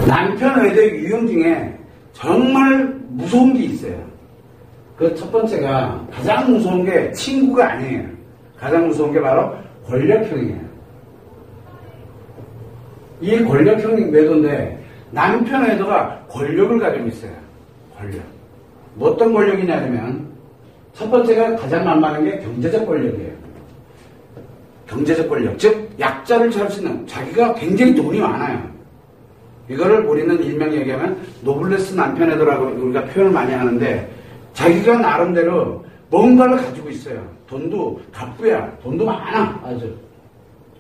남편 외도의 유형 중에 정말 무서운 게 있어요. 그 첫 번째가 가장 무서운 게 친구가 아니에요. 가장 무서운 게 바로 권력형이에요. 이 권력형 외도인데 남편 외도가 권력을 가지고 있어요. 권력. 뭐 어떤 권력이냐면 첫 번째가 가장 만만한 게 경제적 권력이에요. 경제적 권력. 즉 약자를 잘 수 있는 자기가 굉장히 돈이 많아요. 이거를 우리는 일명 얘기하면 노블레스 남편 외도라고 우리가 표현을 많이 하는데 자기가 나름대로 뭔가를 가지고 있어요. 돈도 갑부야. 돈도 많아. 아주.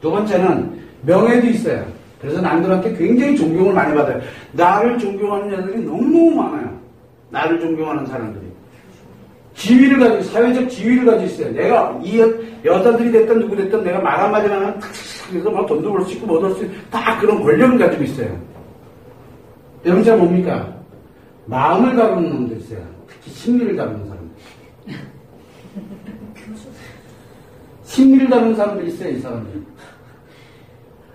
두 번째는 명예도 있어요. 그래서 남들한테 굉장히 존경을 많이 받아요. 나를 존경하는 여자들이 너무너무 많아요. 나를 존경하는 사람들이. 지위를 가지고, 사회적 지위를 가지고 있어요. 내가 이 여자들이 됐든 누구 됐든 내가 말 한마디만 하면 그래서 막 돈도 벌 수 있고 못 벌 수 있고 다 그런 권력을 가지고 있어요. 여러분 잘 뭡니까? 마음을 다루는 놈도 있어요. 특히 심리를 다루는 사람들. 심리를 다루는 사람들 있어요, 이 사람들.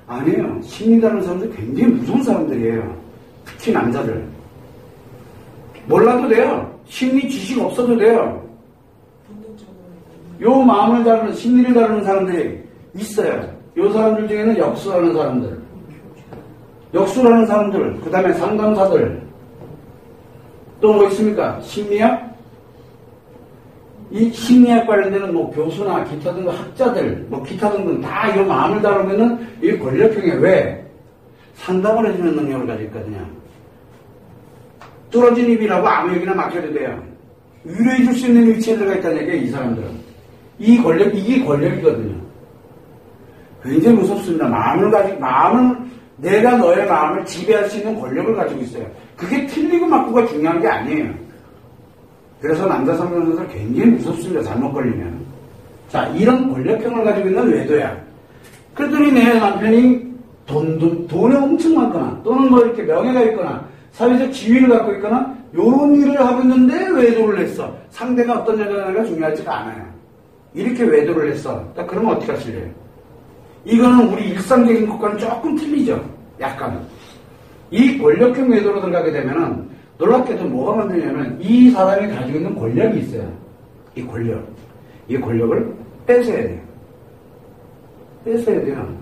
아니에요. 심리 다루는 사람들 굉장히 무서운 사람들이에요. 특히 남자들. 몰라도 돼요. 심리 지식 없어도 돼요. 요 마음을 다루는, 심리를 다루는 사람들이 있어요. 요 사람들 중에는 역수하는 사람들. 역수라는 사람들, 그 다음에 상담사들. 또 뭐 있습니까? 심리학? 이 심리학 관련되는 뭐 교수나 기타 등등 학자들, 뭐 기타 등등 다 이 마음을 다루면은 이 권력형에 왜? 상담을 해주는 능력을 가지고 있거든요. 뚫어진 입이라고 아무 얘기나 막혀도 돼요. 위로해줄 수 있는 위치에 들어가 있다는 얘기예요, 이 사람들은. 이 권력, 이게 권력이거든요. 굉장히 무섭습니다. 내가 너의 마음을 지배할 수 있는 권력을 가지고 있어요. 그게 틀리고 맞고가 중요한 게 아니에요. 그래서 남자 상담사들 굉장히 무섭습니다. 잘못 걸리면. 자, 이런 권력형을 가지고 있는 외도야. 그랬더니 내 남편이 돈이 엄청 많거나 또는 뭐 이렇게 명예가 있거나 사회적 지위를 갖고 있거나 요런 일을 하고 있는데 외도를 했어. 상대가 어떤 여자가 중요하지가 않아요. 이렇게 외도를 했어. 그러면 어떻게 하실래요? 이거는 우리 일상적인 것과는 조금 틀리죠. 약간. 이 권력형 외도로 들어가게 되면은 놀랍게도 뭐가 만드냐면 이 사람이 가지고 있는 권력이 있어요. 이 권력. 이 권력을 뺏어야 돼요. 뺏어야 돼요.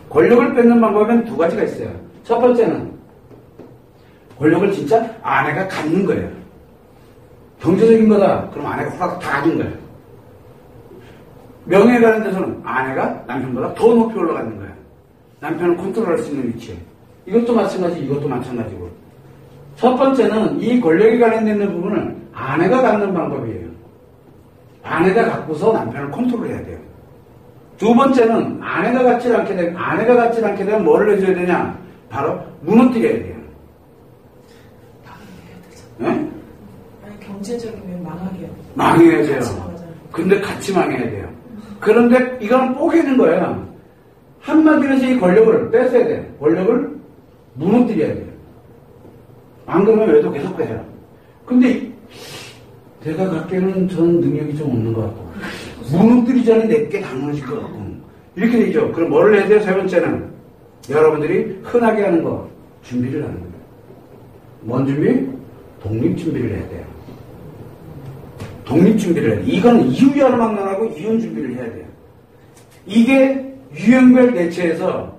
권력을 뺏는 방법은 두 가지가 있어요. 첫 번째는 권력을 진짜 아내가 갖는 거예요. 경제적인 거다. 그럼 아내가 확 다 가진 거예요. 명예에 가는 데서는 아내가 남편보다 더 높이 올라가는 거예요. 남편을 컨트롤할 수 있는 위치에. 이것도 마찬가지, 이것도 마찬가지고. 첫 번째는 이 권력에 관련된 부분을 아내가 갖는 방법이에요. 아내가 갖고서 남편을 컨트롤해야 돼요. 두 번째는 아내가 갖지 않게 되면 뭐를 해줘야 되냐? 바로 무너뜨려야 돼요. 네? 아니, 경제적이면 망하게요. 망해야 돼요. 근데 같이 망해야 돼요. 그런데 이거는 뽀개는 거예요. 한마디로 해서 이 권력을 뺏어야 돼요. 권력을 무너뜨려야 돼요. 안 그러면 외도 계속 빼요. 근데 내가 갖기에는 전 능력이 좀 없는 것 같고 무너뜨리지 않으면 내게 다 무너질 것 같고 이렇게 되죠. 그럼 뭐를 해야 돼요? 세 번째는 여러분들이 흔하게 하는 거 준비를 하는 거예요. 뭔 준비? 독립준비를 해야 돼요. 독립준비를 해야 돼요. 이건 이유야를 막론하고 이혼 준비를 해야 돼요. 이게 유형별 대처에서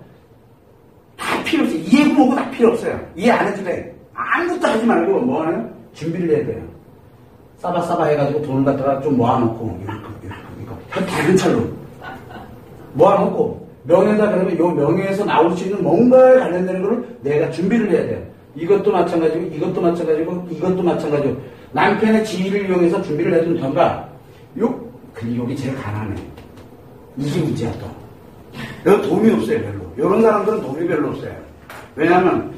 다 필요 없어요. 이해고 뭐고 다 필요 없어요. 이해 안 해도 돼. 아무것도 하지 말고 뭐 하나요? 준비를 해야 돼요. 싸바싸바 해가지고 돈을 갖다가 좀 모아놓고 이거 다 현찰로 모아놓고 명예다 그러면 요 명예에서 나올 수 있는 뭔가에 관련되는 거를 내가 준비를 해야 돼요. 이것도 마찬가지고 이것도 마찬가지고 이것도 마찬가지고 남편의 지위를 이용해서 준비를 해둔던가 근데 여기 제일 가난해. 이게 문제야 또. 여기 돈이 없어요 별로. 이런 사람들은 돈이 별로 없어요. 왜냐하면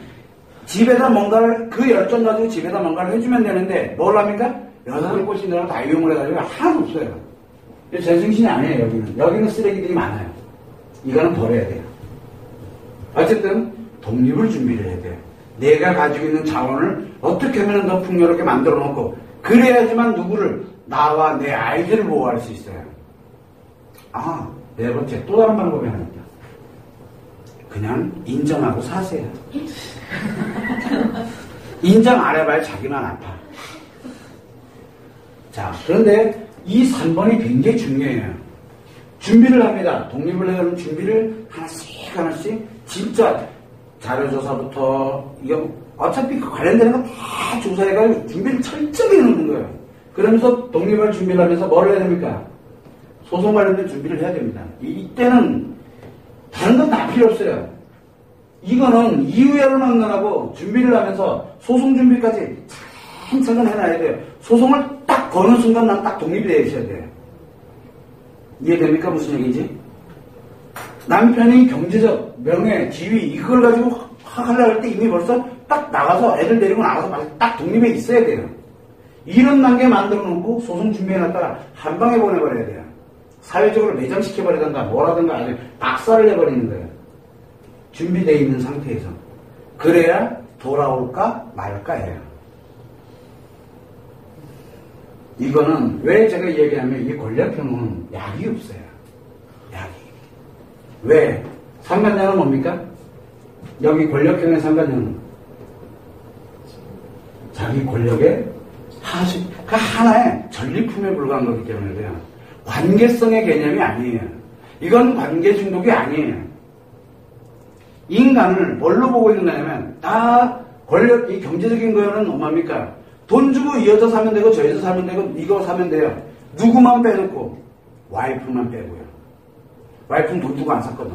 집에다 뭔가를 그 열정 가지고 집에다 뭔가를 해주면 되는데 뭘 합니까? 여자들 꼬시느라고 다 이용을 해가지고 하나도 없어요. 제정신이 아니에요 여기는. 여기는 쓰레기들이 많아요. 이거는 버려야 돼요. 어쨌든 독립을 준비를 해야 돼요. 내가 가지고 있는 자원을 어떻게 하면 더 풍요롭게 만들어 놓고 그래야지만 누구를 나와 내 아이들을 보호할 수 있어요. 네 번째 또 다른 방법이 하나 있다. 그냥 인정하고 사세요. 인정 안 해봐야 자기만 아파. 자, 그런데 이 3번이 굉장히 중요해요. 준비를 합니다. 독립을 하려는 준비를 하나씩 진짜 자료조사부터 이거 어차피 그 관련되는 거 다 조사해가지고 준비를 철저히 해놓는 거예요. 그러면서 독립을 준비를 하면서 뭘 해야 됩니까? 소송 관련된 준비를 해야 됩니다. 이때는 다른 건 다 필요 없어요. 이거는 이유야를 막론하고 준비를 하면서 소송 준비까지 차근차근 해놔야 돼요. 소송을 딱 거는 순간 난 딱 독립이 되어 있어야 돼요. 이해됩니까? 무슨 얘기인지? 남편이 경제적, 명예, 지위 이걸 가지고 하려고 할 때 이미 벌써 딱 나가서 애들 데리고 나가서 딱 독립에 있어야 돼요. 이런 단계 만들어 놓고 소송 준비해놨다가 한 방에 보내버려야 돼요. 사회적으로 매장시켜버리던가 뭐라든가 아주 박살을 내버리는 거예요. 준비되어 있는 상태에서. 그래야 돌아올까 말까 해요. 이거는 왜 제가 얘기하면 이 권력형은 약이 없어요. 약이. 왜? 상관녀는 뭡니까? 여기 권력형의 상관녀는 자기 권력의 하수, 그 하나의 전리품에 불과한 거기 때문에 그래요. 관계성의 개념이 아니에요. 이건 관계 중독이 아니에요. 인간을 뭘로 보고 있는 거냐면 다 권력, 이 경제적인 거는 뭡니까? 돈 주고 이 여자 사면 되고 저 여자 사면 되고 이거 사면 돼요. 누구만 빼놓고 와이프만 빼고요. 와이프는 돈 주고 안 샀거든.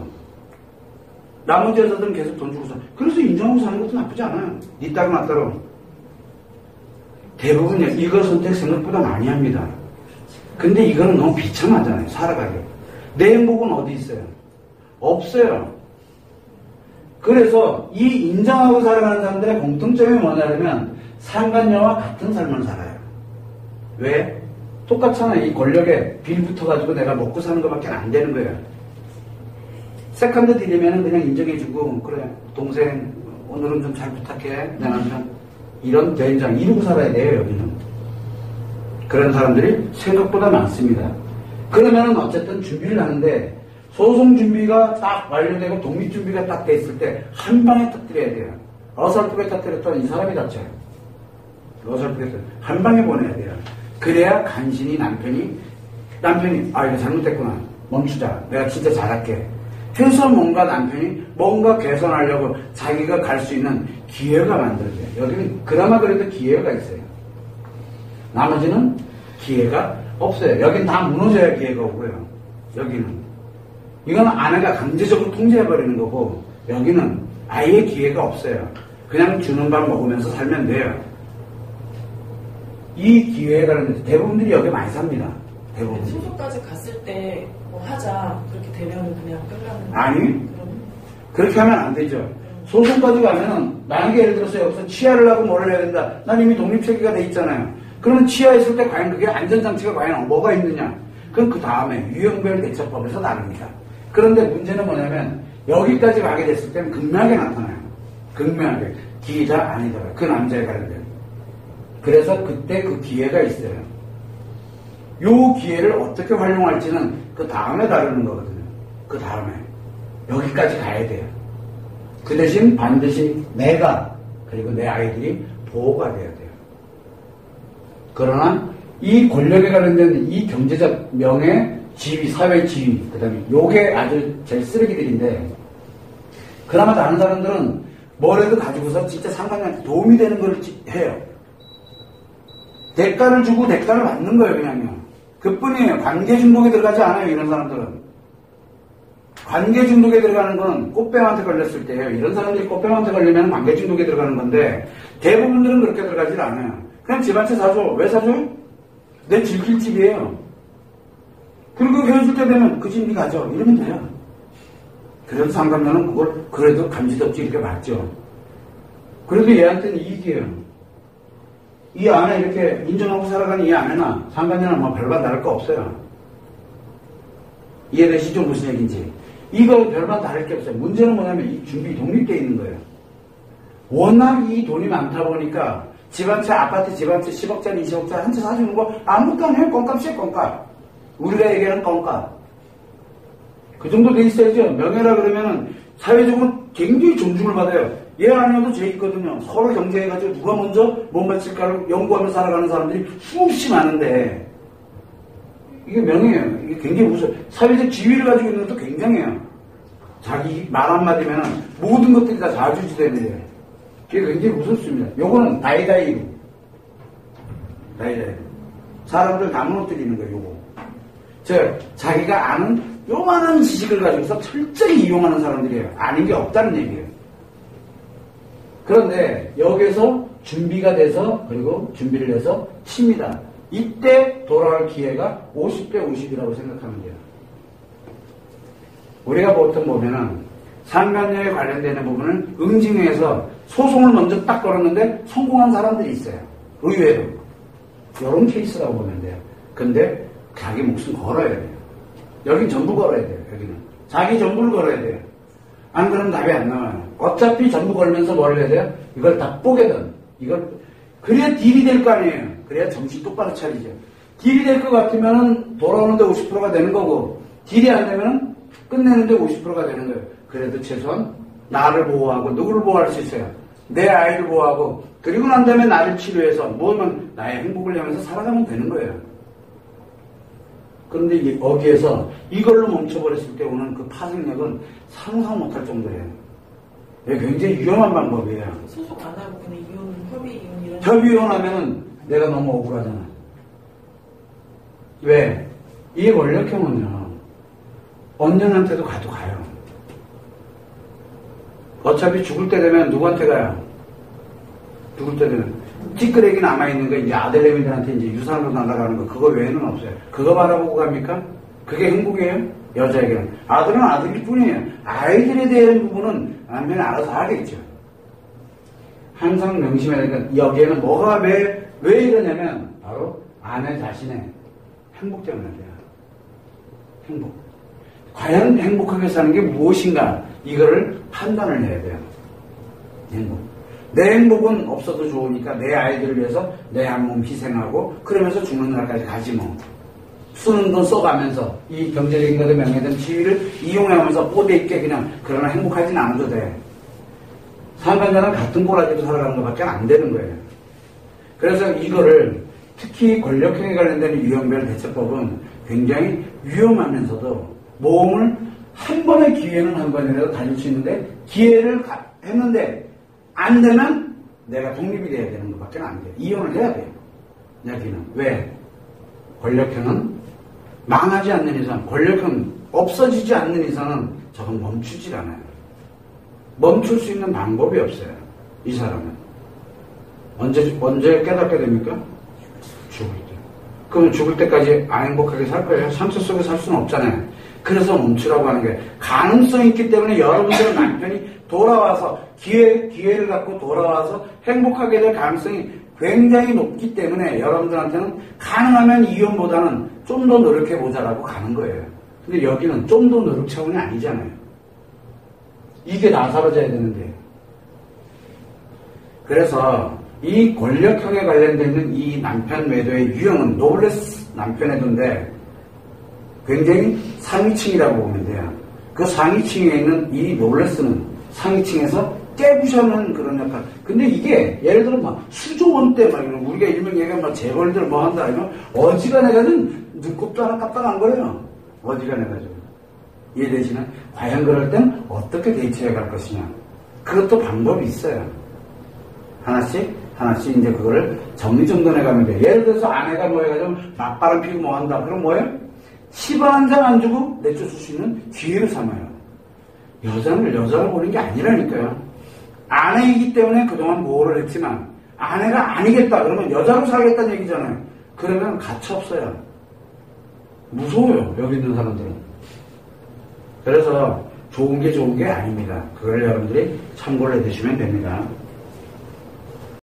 나머지 여자들은 계속 돈 주고 사. 그래서 인정하고 사는 것도 나쁘지 않아요. 니 따로 나 따로. 대부분 이거 선택 생각보다 많이 합니다. 근데 이거는 너무 비참하잖아요. 살아가기. 내 행복은 어디 있어요? 없어요. 그래서 이 인정하고 살아가는 사람들의 공통점이 뭐냐면 상간녀와 같은 삶을 살아요. 왜? 똑같잖아. 이 권력에 빌 붙어가지고 내가 먹고 사는 것밖에 안 되는 거예요. 세컨드 딜이면 그냥 인정해주고 그래 동생 오늘은 좀 잘 부탁해 내 남편 이런 된장 이루고 살아야 돼요. 여기는 그런 사람들이 생각보다 많습니다. 그러면은 어쨌든 준비를 하는데 소송 준비가 딱 완료되고 독립 준비가 딱 돼 있을 때 한 방에 터뜨려야 돼요. 어설프게 터뜨렸더니 이 사람이 다쳐요. 어설프게 한 방에 보내야 돼요. 그래야 간신히 남편이 이거 잘못됐구나 멈추자 내가 진짜 잘할게 해서 뭔가 남편이 뭔가 개선하려고 자기가 갈 수 있는 기회가 만들어져요. 여기는 그나마 그래도 기회가 있어요. 나머지는 기회가 없어요. 여기는 다 무너져야 기회가 오고요. 여기는 이건 아내가 강제적으로 통제해버리는 거고 여기는 아예 기회가 없어요. 그냥 주는 밥 먹으면서 살면 돼요. 이 기회가 대부분들이 여기 많이 삽니다. 대부분. 소송까지 갔을 때 뭐 하자 그렇게 되면 그냥 끝나는 아니 그렇게 하면 안 되죠. 소송까지 가면은 만약에 예를 들어서 여기서 치아를 하고 뭐를 해야 된다. 난 이미 독립체계가 돼 있잖아요. 그러면 치아했을 때 과연 그게 안전장치가 과연 뭐가 있느냐. 그럼 그 다음에 유형별 대처법에서 나눕니다. 그런데 문제는 뭐냐면 여기까지 가게 됐을 때는 극명하게 나타나요. 극명하게 기자 아니더라. 그 남자에 관련된. 그래서 그때 그 기회가 있어요. 요 기회를 어떻게 활용할지는 그 다음에 다루는 거거든요. 그 다음에. 여기까지 가야 돼요. 그 대신 반드시 내가 그리고 내 아이들이 보호가 돼야 돼요. 그러나 이 권력에 관련된 이 경제적 명예, 지위, 사회 지위, 그 다음에 요게 아주 제일 쓰레기들인데 그나마 다른 사람들은 뭐라도 가지고서 진짜 상관한테 도움이 되는 걸 해요. 대가를 주고 대가를 받는 거예요, 그냥요. 그뿐이에요. 관계 중독에 들어가지 않아요, 이런 사람들은. 관계 중독에 들어가는 건 꽃뱀한테 걸렸을 때예요. 이런 사람들이 꽃뱀한테 걸리면 관계 중독에 들어가는 건데 대부분들은 그렇게 들어가질 않아요. 그냥 집 한 채 사줘. 왜 사줘요? 내 즐길 집이에요. 그리고 헤어질 때 되면 그 집 니 가져. 이러면 돼요. 그래도 상관녀는 그걸 그래도 감지도 없이 이렇게 맞죠. 그래도 얘한테는 이익이에요. 이 안에 이렇게 인정하고 살아가는 이 안에나 상관녀는 뭐 별반 다를 거 없어요. 이해되시죠? 무슨 얘기인지. 이거 별반 다를 게 없어요. 문제는 뭐냐면 이 준비 독립되어 있는 거예요. 워낙 이 돈이 많다 보니까 집 한 채, 아파트 집 한 채 10억짜리, 20억짜리 한 채 사주는 거 아무것도 안 해요. 껌값이에요, 껌값. 우리가 얘기하는 껌값. 그 정도 돼 있어야죠. 명예라 그러면은 사회적으로 굉장히 존중을 받아요. 얘 아니어도 쟤 있거든요. 서로 경쟁해가지고 누가 먼저 못 맞힐까를 연구하며 살아가는 사람들이 수없이 많은데, 이게 명예예요. 이게 굉장히 무서워요. 사회적 지위를 가지고 있는 것도 굉장해요. 자기 말 한마디면 모든 것들이 다 좌지우지되는 거예요. 그게 굉장히 무섭습니다. 요거는 다이다이로. 사람들 다 무너뜨리는 거예요, 요거. 자기가 아는 요만한 지식을 가지고서 철저히 이용하는 사람들이에요. 아닌 게 없다는 얘기예요. 그런데 여기서 준비가 돼서, 그리고 준비를 해서 칩니다. 이때 돌아올 기회가 50대 50이라고 생각하면 돼요. 우리가 보통 보면은 상간녀에 관련되는 부분은 응징해서 소송을 먼저 딱 걸었는데 성공한 사람들이 있어요. 의외로. 이런 케이스라고 보면 돼요. 근데 자기 목숨 걸어야 돼요. 여긴 전부 걸어야 돼요. 여기는. 자기 전부를 걸어야 돼요. 안 그러면 답이 안 나와요. 어차피 전부 걸면서 뭘 해야 돼요? 이걸 다 뽀개든. 그래야 딜이 될 거 아니에요. 그래야 정신 똑바로 차리죠. 딜이 될 것 같으면 돌아오는데 50%가 되는 거고, 딜이 안 되면 끝내는데 50%가 되는 거예요. 그래도 최소한 나를 보호하고, 누구를 보호할 수 있어요? 내 아이를 보호하고, 그리고 난 다음에 나를 치료해서 뭐면 나의 행복을 향해서 살아가면 되는 거예요. 그런데 여기에서 이걸로 멈춰버렸을 때 오는 그 파생력은 상상 못할 정도예요. 이게 굉장히 위험한 방법이에요. 소속 안 하고 그냥 이혼, 협의 이혼 이런. 협의 이혼하면은 내가 너무 억울하잖아. 왜? 이 원력형은요, 언년한테도 가요. 어차피 죽을 때 되면 누구한테 가요? 죽을 때 되면 찌끄레기 남아있는 거 이제 아들내미들한테 이제 유산으로 날아가는 거, 그거 외에는 없어요. 그거 바라보고 갑니까? 그게 행복이에요? 여자에게는. 아들은 아들일 뿐이에요. 아이들에 대한 부분은 남편이 알아서 하겠죠. 항상 명심해야 되니까 여기에는 뭐가 왜 이러냐면 바로 아내 자신의 행복 때문에 돼요. 행복. 과연 행복하게 사는 게 무엇인가? 이거를 판단을 해야 돼요. 행복. 내 행복은 없어도 좋으니까 내 아이들을 위해서 내 한 몸 희생하고 그러면서 죽는 날까지 가지 뭐. 쓰는 돈 써가면서 이 경제적인 것에 명예된 지위를 이용하면서 뽀대 있게 그냥 그러나 행복하진 않아도 돼. 상간자는 같은 꼬라지로 살아가는 것밖에 안 되는 거예요. 그래서 이거를 특히 권력형에 관련된 유형별 대처법은 굉장히 위험하면서도 모험을 한 번의 기회는 한 번이라도 가질 수 있는데 기회를 했는데 안 되면 내가 독립이 돼야 되는 것밖에 안 돼요. 이혼을 해야 돼요. 여기는. 왜? 권력형은 망하지 않는 이상, 권력형은 없어지지 않는 이상은 저건 멈추질 않아요. 멈출 수 있는 방법이 없어요. 이 사람은. 언제 깨닫게 됩니까? 죽을 때. 그러면 죽을 때까지 안 행복하게 살 거예요? 상처 속에 살 수는 없잖아요. 그래서 멈추라고 하는 게 가능성이 있기 때문에 여러분들 남편이 돌아와서 기회를 갖고 돌아와서 행복하게 될 가능성이 굉장히 높기 때문에 여러분들한테는 가능하면 이혼보다는 좀 더 노력해보자라고 가는 거예요. 근데 여기는 좀 더 노력 차원이 아니잖아요. 이게 다 사라져야 되는데. 그래서 이 권력형에 관련된 이 남편 매도의 유형은 노블레스 남편애도인데 굉장히 상위층이라고 보면 돼요. 그 상위층에 있는 이 노블레스는 상위층에서 깨부셔는 그런 역할. 근데 이게 예를 들어 막 수조원 때 막 우리가 일명 얘기하면 막 재벌들 뭐 한다 아니면 어지간해가지고 눈곱도 하나 깜빡 안 거려요. 어지간해가지고. 이해되시나요? 과연 그럴 땐 어떻게 대처해 갈 것이냐. 그것도 방법이 있어요. 하나씩 이제 그거를 정리정돈해 가면 돼요. 예를 들어서 아내가 뭐 해가지고 맞바람 피고 뭐 한다. 그럼 뭐예요? 10원 한 장 안 주고 내쫓을 수 있는 기회를 삼아요. 여자를 보는 게 아니라니까요. 아내이기 때문에 그동안 보호를 했지만 아내가 아니겠다 그러면 여자로 살겠다는 얘기잖아요. 그러면 가치 없어요. 무서워요. 여기 있는 사람들은. 그래서 좋은 게 아닙니다. 그걸 여러분들이 참고를 해두시면 됩니다.